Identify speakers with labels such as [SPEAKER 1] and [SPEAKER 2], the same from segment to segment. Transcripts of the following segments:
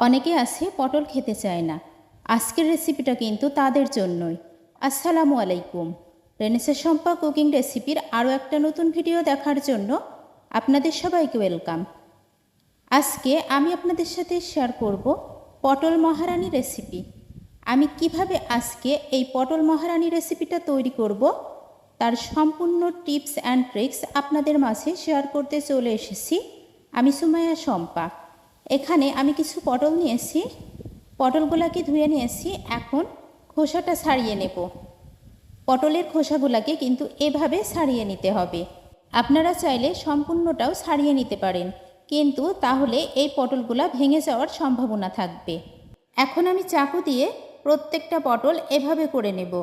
[SPEAKER 1] অনেকে আছে পটল খেতে চায় না। আজকের রেসিপিটা কিন্তু তাদের জন্যই। আসসালামু আলাইকুম। রেনেসা শম্পা কুকিং রেসিপির আরও একটা নতুন ভিডিও দেখার জন্য আপনাদের সবাইকে ওয়েলকাম। আজকে আমি আপনাদের সাথে শেয়ার করব পটল মহারানি রেসিপি। আমি কিভাবে আজকে এই পটল মহারানি রেসিপিটা তৈরি করব তার সম্পূর্ণ টিপস অ্যান্ড ট্রিক্স আপনাদের মাঝে শেয়ার করতে চলে এসেছি। আমি সুমাইয়া শম্পা। এখানে আমি কিছু পটল নিয়েছি, পটলগুলোকে ধুয়ে নিয়েছি। এখন খোসাটা ছাড়িয়ে নেব। পটলের খোসাগুলোকে কিন্তু এভাবে ছাড়িয়ে নিতে হবে। আপনারা চাইলে সম্পূর্ণটাও ছাড়িয়ে নিতে পারেন, কিন্তু তাহলে এই পটলগুলো ভেঙে যাওয়ার সম্ভাবনা থাকবে। এখন আমি চাকু দিয়ে প্রত্যেকটা পটল এভাবে করে নেব,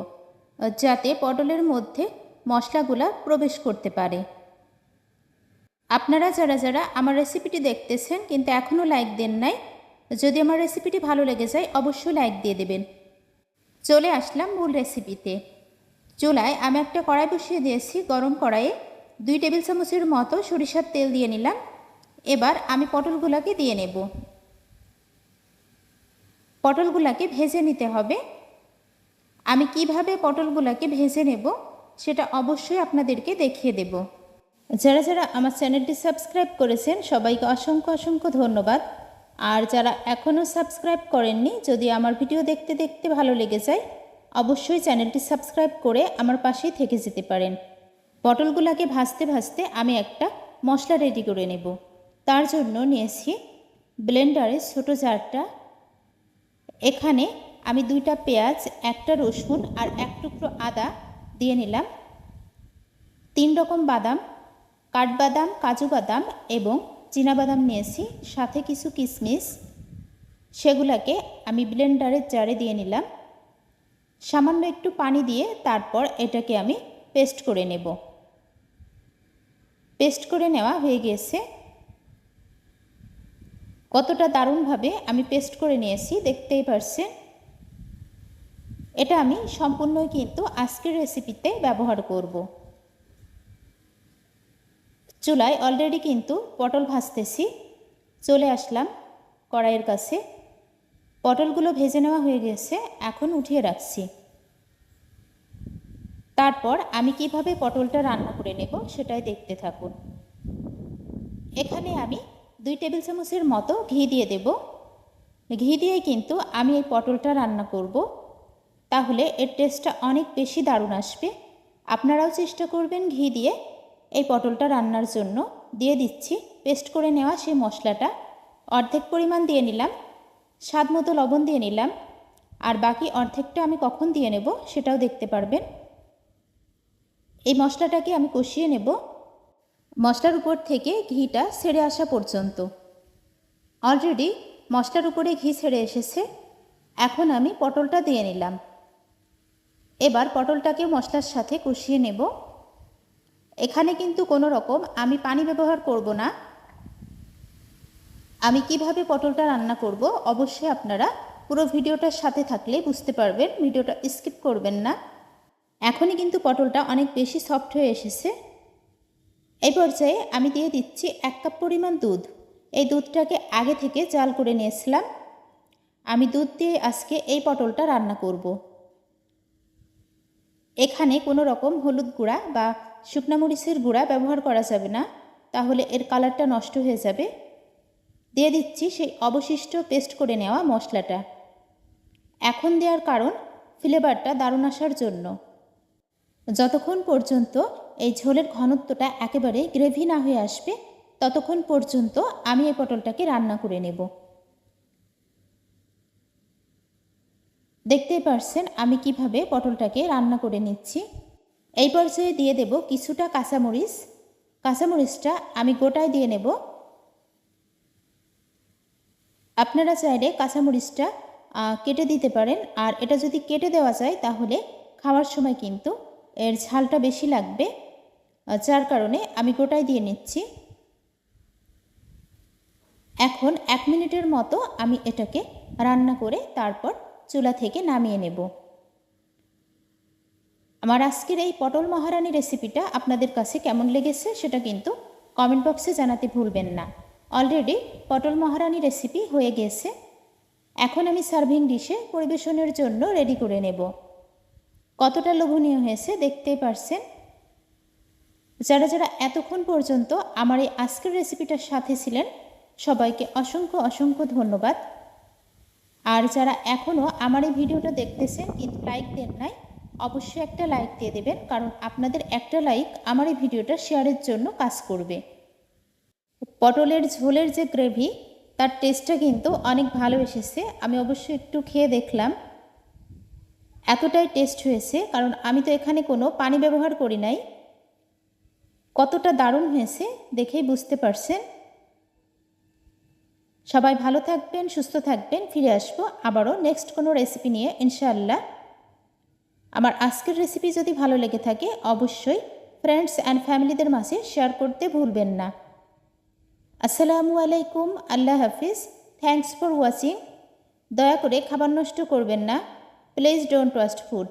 [SPEAKER 1] যাতে পটলের মধ্যে মশলাগুলো প্রবেশ করতে পারে। আপনারা যারা যারা আমার রেসিপিটি দেখতেছেন কিন্তু এখনও লাইক দেন নাই, যদি আমার রেসিপিটি ভালো লেগে যায় অবশ্যই লাইক দিয়ে দেবেন। চলে আসলাম মূল রেসিপিতে। চুলায় আমি একটা কড়াই বসিয়ে দিয়েছি। গরম কড়াইয়ে 2 টেবিল চামচের মতো সরিষার তেল দিয়ে নিলাম। এবার আমি পটলগুলোকে দিয়ে নেব। পটলগুলোকে ভেজে নিতে হবে। আমি কিভাবে পটলগুলোকে ভেজে নেব সেটা অবশ্যই আপনাদেরকে দেখিয়ে দেব। যারা যারা আমার চ্যানেলটি সাবস্ক্রাইব করেছেন সবাইকে অসংখ্য অসংখ্য ধন্যবাদ। আর যারা এখনও সাবস্ক্রাইব করেননি, যদি আমার ভিডিও দেখতে দেখতে ভালো লেগে যায় অবশ্যই চ্যানেলটি সাবস্ক্রাইব করে আমার পাশেই থেকে যেতে পারেন। পটলগুলোকে ভাজতে ভাজতে আমি একটা মশলা রেডি করে নেব। তার জন্য নিয়েছি ব্লেন্ডারের ছোটো জারটা। এখানে আমি 2টা পেঁয়াজ, 1টা রসুন আর 1 টুকরো আদা দিয়ে নিলাম। 3 রকম বাদাম, কাঠবাদাম, কাজু বাদাম এবং চীনাবাদাম নিয়েছি, সাথে কিছু কিশমিশ। সেগুলোকে আমি ব্লেন্ডারের জারে দিয়ে নিলাম। সামান্য একটু পানি দিয়ে তারপর এটাকে আমি পেস্ট করে নেব। পেস্ট করে নেওয়া হয়ে গিয়েছে। কতটা দারুণভাবে আমি পেস্ট করে নিয়েছি দেখতেই পারছেন। এটা আমি সম্পূর্ণই কিন্তু আজকের রেসিপিতে ব্যবহার করব। চুলায় অলরেডি কিন্তু পটল ভাজতেছি। চলে আসলাম কড়াইয়ের কাছে। পটলগুলো ভেজে নেওয়া হয়ে গেছে, এখন উঠিয়ে রাখছি। তারপর আমি কিভাবে পটলটা রান্না করে নেব সেটাই দেখতে থাকুন। এখানে আমি 2 টেবিল চামচের মতো ঘি দিয়ে দেব। ঘি দিয়ে কিন্তু আমি এই পটলটা রান্না করব, তাহলে এর টেস্টটা অনেক বেশি দারুণ আসবে। আপনারাও চেষ্টা করবেন ঘি দিয়ে এই পটলটা রান্নার জন্য। দিয়ে দিচ্ছি পেস্ট করে নেওয়া সেই মশলাটা। অর্ধেক পরিমাণ দিয়ে নিলাম। স্বাদ মতো লবণ দিয়ে নিলাম। আর বাকি অর্ধেকটা আমি কখন দিয়ে নেব সেটাও দেখতে পারবেন। এই মশলাটাকে আমি কষিয়ে নেব মশলার উপর থেকে ঘিটা ছেড়ে আসা পর্যন্ত। অলরেডি মশলার উপরে ঘি ছেড়ে এসেছে। এখন আমি পটলটা দিয়ে নিলাম। এবার পটলটাকে মশলার সাথে কষিয়ে নেব। এখানে কিন্তু কোনো রকম আমি পানি ব্যবহার করব না। আমি কিভাবে পটলটা রান্না করব অবশ্যই আপনারা পুরো ভিডিওটার সাথে থাকলে বুঝতে পারবেন, ভিডিওটা স্কিপ করবেন না। এখনই কিন্তু পটলটা অনেক বেশি সফট হয়ে এসেছে। এই পর্যায়ে আমি দিয়ে দিচ্ছি 1 কাপ পরিমাণ দুধ। এই দুধটাকে আগে থেকে জাল করে নিয়েছিলাম। আমি দুধ দিয়ে আজকে এই পটলটা রান্না করব। এখানে কোনো রকম হলুদ গুঁড়া বা শুকনা মরিচের গুঁড়া ব্যবহার করা যাবে না, তাহলে এর কালারটা নষ্ট হয়ে যাবে। দিয়ে দিচ্ছি সেই অবশিষ্ট পেস্ট করে নেওয়া মশলাটা। এখন দেওয়ার কারণ ফ্লেভারটা দারুণ আসার জন্য। যতক্ষণ পর্যন্ত এই ঝোলের ঘনত্বটা একেবারে গ্রেভি না হয়ে আসবে ততক্ষণ পর্যন্ত আমি এই পটলটাকে রান্না করে নেব। দেখতেই পারছেন আমি কিভাবে পটলটাকে রান্না করে নিচ্ছি। এই পর্যায়ে দিয়ে দেব কিছুটা কাঁচামরিচ। কাঁচামরিচটা আমি গোটায় দিয়ে নেব। আপনারা চাইলে কাঁচামরিচটা কেটে দিতে পারেন। আর এটা যদি কেটে দেওয়া যায় তাহলে খাওয়ার সময় কিন্তু এর ঝালটা বেশি লাগবে, যার কারণে আমি গোটায় দিয়ে নিচ্ছি। এখন 1 মিনিটের মতো আমি এটাকে রান্না করে তারপর চুলা থেকে নামিয়ে নেব। আমার আজকের এই পটল মহারানি রেসিপিটা আপনাদের কাছে কেমন লেগেছে সেটা কিন্তু কমেন্ট বক্সে জানাতে ভুলবেন না। অলরেডি পটল মহারানি রেসিপি হয়ে গেছে। এখন আমি সার্ভিং ডিশে পরিবেশনের জন্য রেডি করে নেব। কতটা লোভনীয় হয়েছে দেখতেই পারছেন। যারা যারা এতক্ষণ পর্যন্ত আমার এই আজকের রেসিপিটার সাথে ছিলেন সবাইকে অসংখ্য অসংখ্য ধন্যবাদ। আর যারা এখনও আমার এই ভিডিওটা দেখতেছেন কিন্তু লাইক দেন নাই, অবশ্যই একটা লাইক দিয়ে দেবেন, কারণ আপনাদের একটা লাইক আমার এই ভিডিওটা শেয়ারের জন্য কাজ করবে। পটলের ঝোলের যে গ্রেভি তার টেস্টটা কিন্তু অনেক ভালো এসেছে। আমি অবশ্যই একটু খেয়ে দেখলাম, এতটাই টেস্ট হয়েছে, কারণ আমি তো এখানে কোনো পানি ব্যবহার করি নাই। কতটা দারুণ হয়েছে দেখেই বুঝতে পারছেন। সবাই ভালো থাকবেন, সুস্থ থাকবেন। ফিরে আসবো আবারও নেক্সট কোনো রেসিপি নিয়ে ইনশাআল্লাহ। আমার আজকের রেসিপি যদি ভালো লেগে থাকে অবশ্যই ফ্রেন্ডস অ্যান্ড ফ্যামিলিদের মাঝে শেয়ার করতে ভুলবেন না। আসসালামু আলাইকুম, আল্লাহ হাফিজ, থ্যাংকস ফর ওয়াচিং। দয়া করে খাবার নষ্ট করবেন না, প্লিজ ডোন্ট ওয়েস্ট ফুড।